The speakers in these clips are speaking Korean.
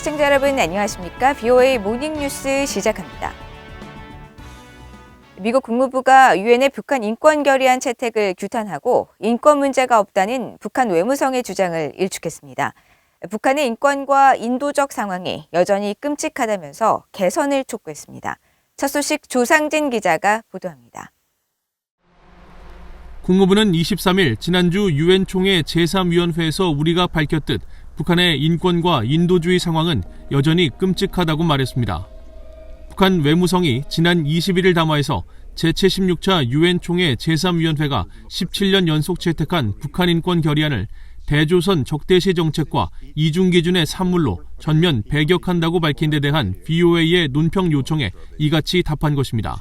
시청자 여러분 안녕하십니까? VOA 모닝뉴스 시작합니다. 미국 국무부가 유엔의 북한 인권 결의안 채택을 규탄하고 인권 문제가 없다는 북한 외무성의 주장을 일축했습니다. 북한의 인권과 인도적 상황이 여전히 끔찍하다면서 개선을 촉구했습니다. 첫 소식 조상진 기자가 보도합니다. 국무부는 23일 지난주 유엔 총회 제3위원회에서 우리가 밝혔듯 북한의 인권과 인도주의 상황은 여전히 끔찍하다고 말했습니다. 북한 외무성이 지난 21일 담화에서 제76차 유엔 총회 제3위원회가 17년 연속 채택한 북한 인권 결의안을 대조선 적대시 정책과 이중기준의 산물로 전면 배격한다고 밝힌 데 대한 VOA의 논평 요청에 이같이 답한 것입니다.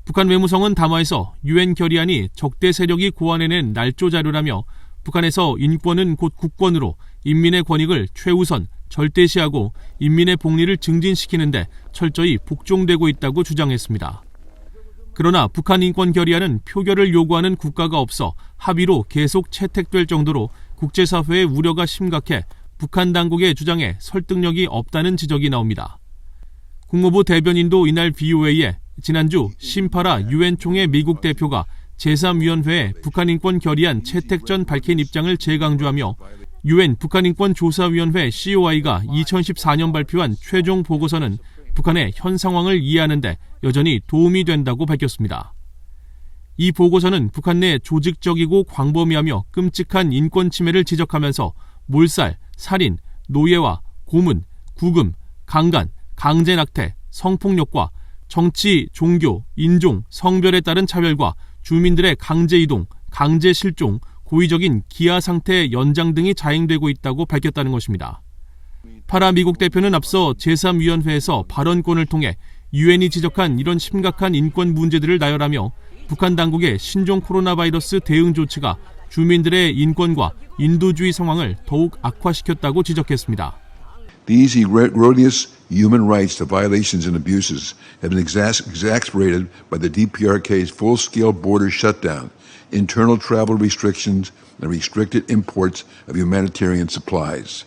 북한 외무성은 담화에서 유엔 결의안이 적대 세력이 고안해낸 날조 자료라며 북한에서 인권은 곧 국권으로 인민의 권익을 최우선, 절대시하고 인민의 복리를 증진시키는 데 철저히 복종되고 있다고 주장했습니다. 그러나 북한 인권 결의안은 표결을 요구하는 국가가 없어 합의로 계속 채택될 정도로 국제사회의 우려가 심각해 북한 당국의 주장에 설득력이 없다는 지적이 나옵니다. 국무부 대변인도 이날 VOA에 지난주 심파라 유엔 총회 미국 대표가 제3위원회에 북한 인권 결의안 채택 전 밝힌 입장을 재강조하며 유엔 북한인권조사위원회 COI가 2014년 발표한 최종 보고서는 북한의 현 상황을 이해하는 데 여전히 도움이 된다고 밝혔습니다. 이 보고서는 북한 내 조직적이고 광범위하며 끔찍한 인권 침해를 지적하면서 몰살, 살인, 노예화, 고문, 구금, 강간, 강제 낙태, 성폭력과 정치, 종교, 인종, 성별에 따른 차별과 주민들의 강제 이동, 강제 실종, 고의적인 기아 상태 연장 등이 자행되고 있다고 밝혔다는 것입니다. 파라 미국 대표는 앞서 제3위원회에서 발언권을 통해 유엔이 지적한 이런 심각한 인권 문제들을 나열하며 북한 당국의 신종 코로나 바이러스 대응 조치가 주민들의 인권과 인도주의 상황을 더욱 악화시켰다고 지적했습니다. These erroneous human rights violations and abuses have been exacerbated by the DPRK's full-scale border shutdown, internal travel restrictions, and restricted imports of humanitarian supplies.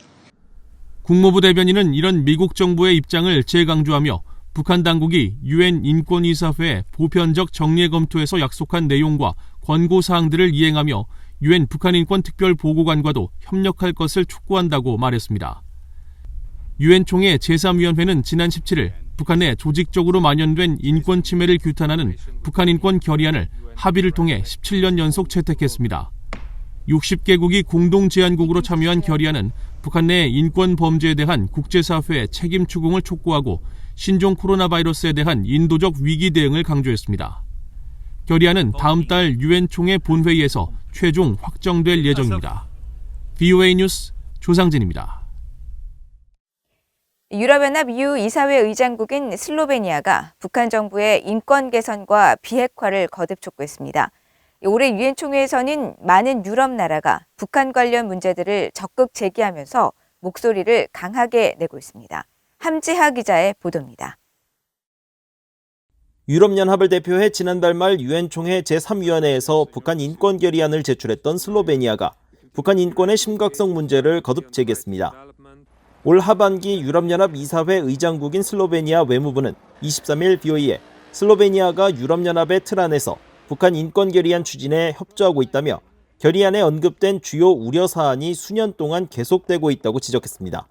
국무부 대변인은 이런 미국 정부의 입장을 재강조하며 북한 당국이 유엔 인권이사회 보편적 정례 검토에서 약속한 내용과 권고 사항들을 이행하며 유엔 북한인권 특별보고관과도 협력할 것을 촉구한다고 말했습니다. 유엔 총회 제3위원회는 지난 17일 북한 내 조직적으로 만연된 인권 침해를 규탄하는 북한 인권 결의안을 합의를 통해 17년 연속 채택했습니다. 60개국이 공동 제안국으로 참여한 결의안은 북한 내 인권 범죄에 대한 국제사회의 책임 추궁을 촉구하고 신종 코로나 바이러스에 대한 인도적 위기 대응을 강조했습니다. 결의안은 다음 달 유엔 총회 본회의에서 최종 확정될 예정입니다. VOA 뉴스 조상진입니다. 유럽연합 EU 이사회 의장국인 슬로베니아가 북한 정부의 인권 개선과 비핵화를 거듭 촉구했습니다. 올해 유엔 총회에서는 많은 유럽 나라가 북한 관련 문제들을 적극 제기하면서 목소리를 강하게 내고 있습니다. 함지하 기자의 보도입니다. 유럽연합을 대표해 지난달 말 유엔 총회 제3위원회에서 북한 인권 결의안을 제출했던 슬로베니아가 북한 인권의 심각성 문제를 거듭 제기했습니다. 올 하반기 유럽연합 이사회 의장국인 슬로베니아 외무부는 23일 VOA에 슬로베니아가 유럽연합의 틀 안에서 북한 인권 결의안 추진에 협조하고 있다며 결의안에 언급된 주요 우려 사안이 수년 동안 계속되고 있다고 지적했습니다.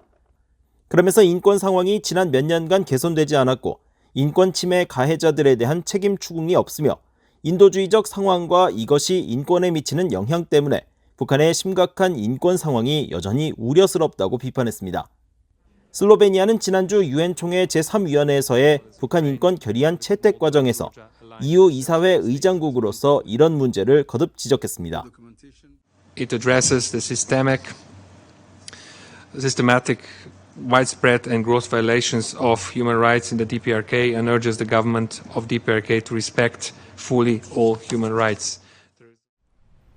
그러면서 인권 상황이 지난 몇 년간 개선되지 않았고 인권 침해 가해자들에 대한 책임 추궁이 없으며 인도주의적 상황과 이것이 인권에 미치는 영향 때문에 북한의 심각한 인권 상황이 여전히 우려스럽다고 비판했습니다. 슬로베니아는 지난주 유엔 총회 제3위원회에서의 북한 인권 결의안 채택 과정에서 EU 이사회 의장국으로서 이런 문제를 거듭 지적했습니다. It addresses the systematic, widespread and gross violations of human rights in the DPRK and urges the government of DPRK to respect fully all human rights.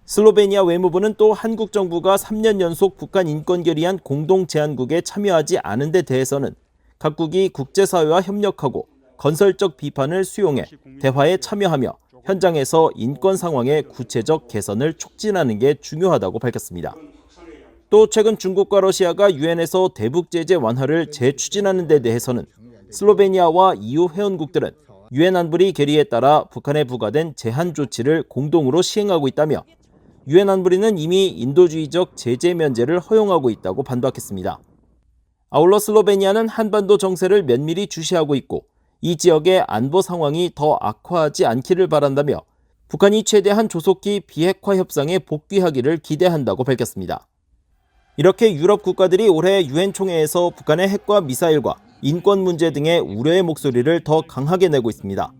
슬로베니아 외무부는 또 한국 정부가 3년 연속 북한 인권 결의안 공동 제안국에 참여하지 않은 데 대해서는 각국이 국제사회와 협력하고 건설적 비판을 수용해 대화에 참여하며 현장에서 인권 상황의 구체적 개선을 촉진하는 게 중요하다고 밝혔습니다. 또 최근 중국과 러시아가 유엔에서 대북 제재 완화를 재추진하는 데 대해서는 슬로베니아와 EU 회원국들은 유엔 안보리 결의에 따라 북한에 부과된 제한 조치를 공동으로 시행하고 있다며 유엔 안보리는 이미 인도주의적 제재 면제를 허용하고 있다고 반박했습니다. 아울러 슬로베니아는 한반도 정세를 면밀히 주시하고 있고 이 지역의 안보 상황이 더 악화하지 않기를 바란다며 북한이 최대한 조속히 비핵화 협상에 복귀하기를 기대한다고 밝혔습니다. 이렇게 유럽 국가들이 올해 유엔 총회에서 북한의 핵과 미사일과 인권 문제 등의 우려의 목소리를 더 강하게 내고 있습니다.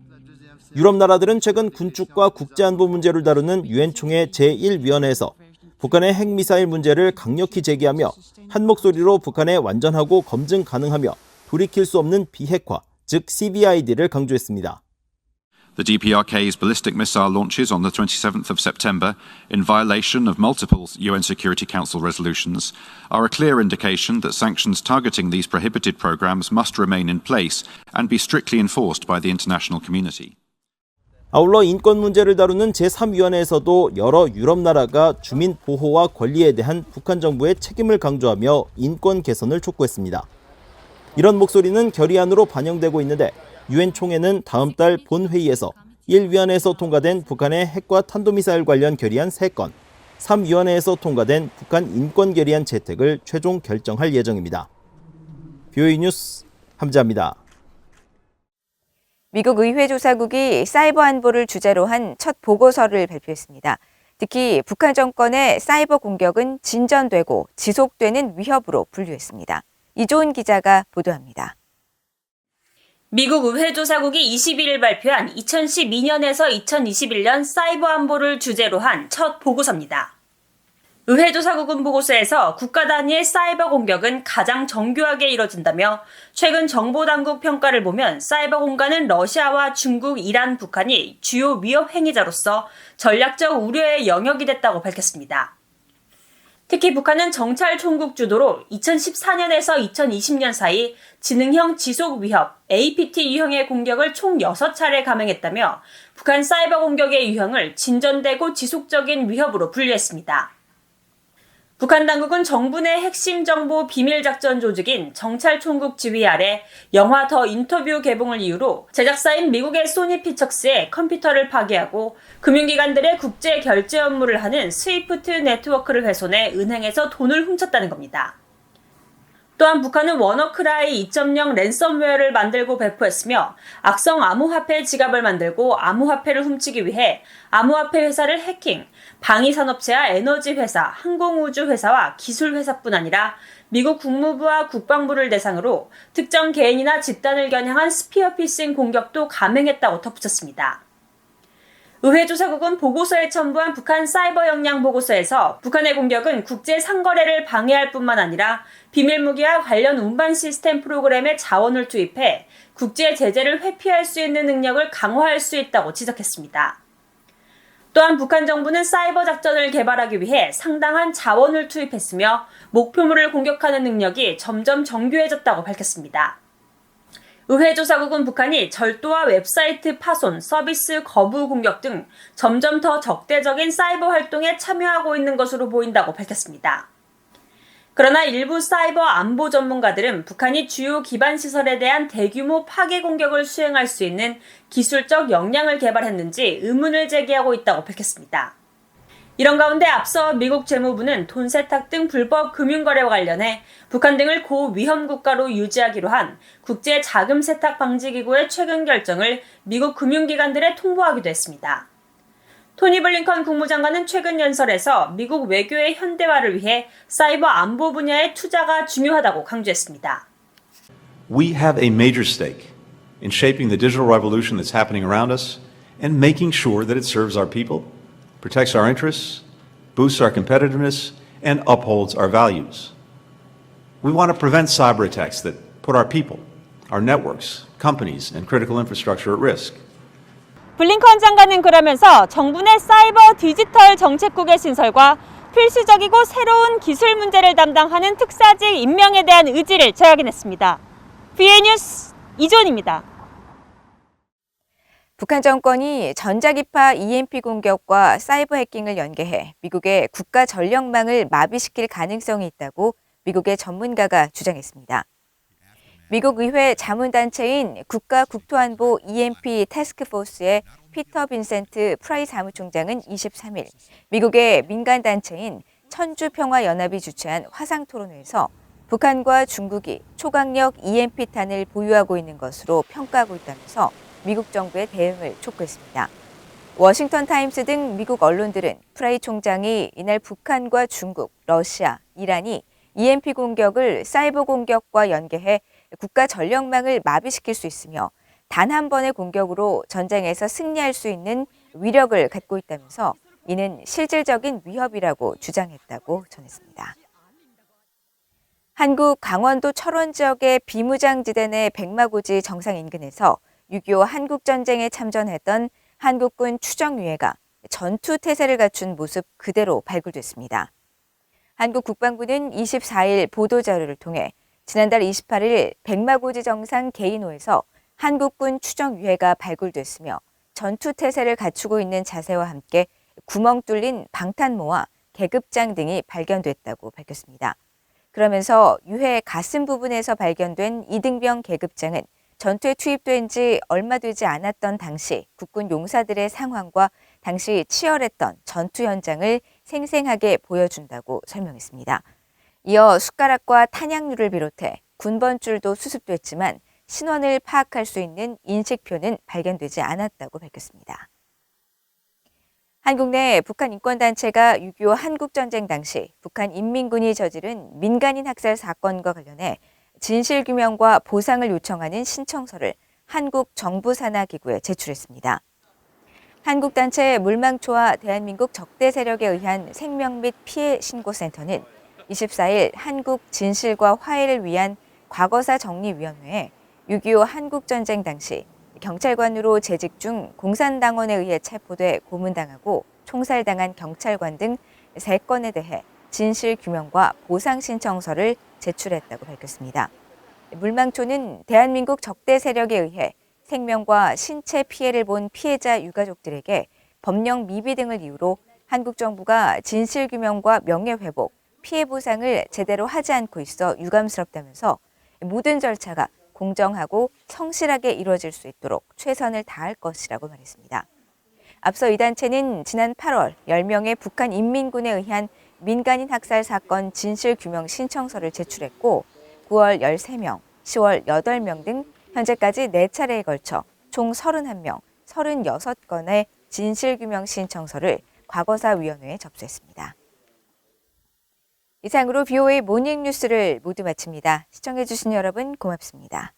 유럽 나라들은 최근 군축과 국제안보 문제를 다루는 유엔 총회 제1위원회에서 북한의 핵미사일 문제를 강력히 제기하며 한 목소리로 북한의 완전하고 검증 가능하며 돌이킬 수 없는 비핵화, 즉 CBID를 강조했습니다. The DPRK's ballistic missile launches on the 27th of September, in violation of multiple UN Security Council resolutions, are a clear indication that sanctions targeting these prohibited programs must remain in place and be strictly enforced by the international community. 아울러 인권 문제를 다루는 제3위원회에서도 여러 유럽 나라가 주민 보호와 권리에 대한 북한 정부의 책임을 강조하며 인권 개선을 촉구했습니다. 이런 목소리는 결의안으로 반영되고 있는데 유엔 총회는 다음 달 본회의에서 1위원회에서 통과된 북한의 핵과 탄도미사일 관련 결의안 3건, 3위원회에서 통과된 북한 인권 결의안 채택을 최종 결정할 예정입니다. BOE 뉴스 함지아입니다. 미국 의회 조사국이 사이버 안보를 주제로 한 첫 보고서를 발표했습니다. 특히 북한 정권의 사이버 공격은 진전되고 지속되는 위협으로 분류했습니다. 이조은 기자가 보도합니다. 미국 의회조사국이 21일 발표한 2012년에서 2021년 사이버 안보를 주제로 한 첫 보고서입니다. 의회조사국은 보고서에서 국가 단위의 사이버 공격은 가장 정교하게 이뤄진다며 최근 정보당국 평가를 보면 사이버 공간은 러시아와 중국, 이란, 북한이 주요 위협 행위자로서 전략적 우려의 영역이 됐다고 밝혔습니다. 특히 북한은 정찰 총국 주도로 2014년에서 2020년 사이 지능형 지속 위협 APT 유형의 공격을 총 6차례 감행했다며 북한 사이버 공격의 유형을 진전되고 지속적인 위협으로 분류했습니다. 북한 당국은 정부 내 핵심 정보 비밀작전 조직인 정찰 총국 지휘 아래 영화 더 인터뷰 개봉을 이유로 제작사인 미국의 소니 피처스의 컴퓨터를 파괴하고 금융기관들의 국제 결제 업무를 하는 스위프트 네트워크를 훼손해 은행에서 돈을 훔쳤다는 겁니다. 또한 북한은 워너크라이 2.0 랜섬웨어를 만들고 배포했으며 악성 암호화폐 지갑을 만들고 암호화폐를 훔치기 위해 암호화폐 회사를 해킹, 방위산업체와 에너지회사, 항공우주회사와 기술회사뿐 아니라 미국 국무부와 국방부를 대상으로 특정 개인이나 집단을 겨냥한 스피어피싱 공격도 감행했다고 덧붙였습니다. 의회조사국은 보고서에 첨부한 북한 사이버 역량 보고서에서 북한의 공격은 국제 상거래를 방해할 뿐만 아니라 비밀무기와 관련 운반 시스템 프로그램에 자원을 투입해 국제 제재를 회피할 수 있는 능력을 강화할 수 있다고 지적했습니다. 또한 북한 정부는 사이버 작전을 개발하기 위해 상당한 자원을 투입했으며 목표물을 공격하는 능력이 점점 정교해졌다고 밝혔습니다. 의회조사국은 북한이 절도와 웹사이트 파손, 서비스 거부 공격 등 점점 더 적대적인 사이버 활동에 참여하고 있는 것으로 보인다고 밝혔습니다. 그러나 일부 사이버 안보 전문가들은 북한이 주요 기반 시설에 대한 대규모 파괴 공격을 수행할 수 있는 기술적 역량을 개발했는지 의문을 제기하고 있다고 밝혔습니다. 이런 가운데 앞서 미국 재무부는 돈 세탁 등 불법 금융거래와 관련해 북한 등을 고위험 국가로 유지하기로 한 국제 자금 세탁 방지 기구의 최근 결정을 미국 금융기관들에 통보하기도 했습니다. 토니 블링컨 국무장관은 최근 연설에서 미국 외교의 현대화를 위해 사이버 안보 분야의 투자가 중요하다고 강조했습니다. We have a major stake in shaping the digital revolution that's happening around us and making sure that it serves our people, protects our interests, boosts our competitiveness, and upholds our values. We want to prevent cyber attacks that put our people, our networks, companies, and critical infrastructure at risk. 블링컨 장관은 그러면서 정부 내 사이버 디지털 정책국의 신설과 필수적이고 새로운 기술 문제를 담당하는 특사직 임명에 대한 의지를 재확인했습니다. BOE 뉴스 이조은입니다. 북한 정권이 전자기파 EMP 공격과 사이버 해킹을 연계해 미국의 국가 전력망을 마비시킬 가능성이 있다고 미국의 전문가가 주장했습니다. 미국 의회 자문단체인 국가국토안보 EMP 태스크포스의 피터 빈센트 프라이 사무총장은 23일 미국의 민간단체인 천주평화연합이 주최한 화상토론회에서 북한과 중국이 초강력 EMP탄을 보유하고 있는 것으로 평가하고 있다면서 미국 정부의 대응을 촉구했습니다. 워싱턴 타임스 등 미국 언론들은 프라이 총장이 이날 북한과 중국, 러시아, 이란이 EMP 공격을 사이버 공격과 연계해 국가 전력망을 마비시킬 수 있으며 단 한 번의 공격으로 전쟁에서 승리할 수 있는 위력을 갖고 있다면서 이는 실질적인 위협이라고 주장했다고 전했습니다. 한국 강원도 철원 지역의 비무장지대 내 백마고지 정상 인근에서 6.25 한국전쟁에 참전했던 한국군 추정유해가 전투태세를 갖춘 모습 그대로 발굴됐습니다. 한국 국방부는 24일 보도자료를 통해 지난달 28일 백마고지 정상 개인호에서 한국군 추정유해가 발굴됐으며 전투태세를 갖추고 있는 자세와 함께 구멍 뚫린 방탄모와 계급장 등이 발견됐다고 밝혔습니다. 그러면서 유해 가슴 부분에서 발견된 이등병 계급장은 전투에 투입된 지 얼마 되지 않았던 당시 국군 용사들의 상황과 당시 치열했던 전투 현장을 생생하게 보여준다고 설명했습니다. 이어 숟가락과 탄약류를 비롯해 군번줄도 수습됐지만 신원을 파악할 수 있는 인식표는 발견되지 않았다고 밝혔습니다. 한국 내 북한 인권단체가 6.25 한국전쟁 당시 북한 인민군이 저지른 민간인 학살 사건과 관련해 진실규명과 보상을 요청하는 신청서를 한국 정부 산하 기구에 제출했습니다. 한국단체 물망초와 대한민국 적대 세력에 의한 생명 및 피해 신고센터는 24일 한국 진실과 화해를 위한 과거사 정리위원회에 6.25 한국전쟁 당시 경찰관으로 재직 중 공산당원에 의해 체포돼 고문당하고 총살당한 경찰관 등 3건에 대해 진실규명과 보상 신청서를 제출했다고 밝혔습니다. 물망초는 대한민국 적대 세력에 의해 생명과 신체 피해를 본 피해자 유가족들에게 법령 미비 등을 이유로 한국 정부가 진실규명과 명예회복, 피해 보상을 제대로 하지 않고 있어 유감스럽다면서 모든 절차가 공정하고 성실하게 이루어질 수 있도록 최선을 다할 것이라고 말했습니다. 앞서 이 단체는 지난 8월 10명의 북한 인민군에 의한 민간인 학살 사건 진실규명 신청서를 제출했고 9월 13명, 10월 8명 등 현재까지 4차례에 걸쳐 총 31명, 36건의 진실규명 신청서를 과거사위원회에 접수했습니다. 이상으로 BOA 모닝뉴스를 모두 마칩니다. 시청해주신 여러분 고맙습니다.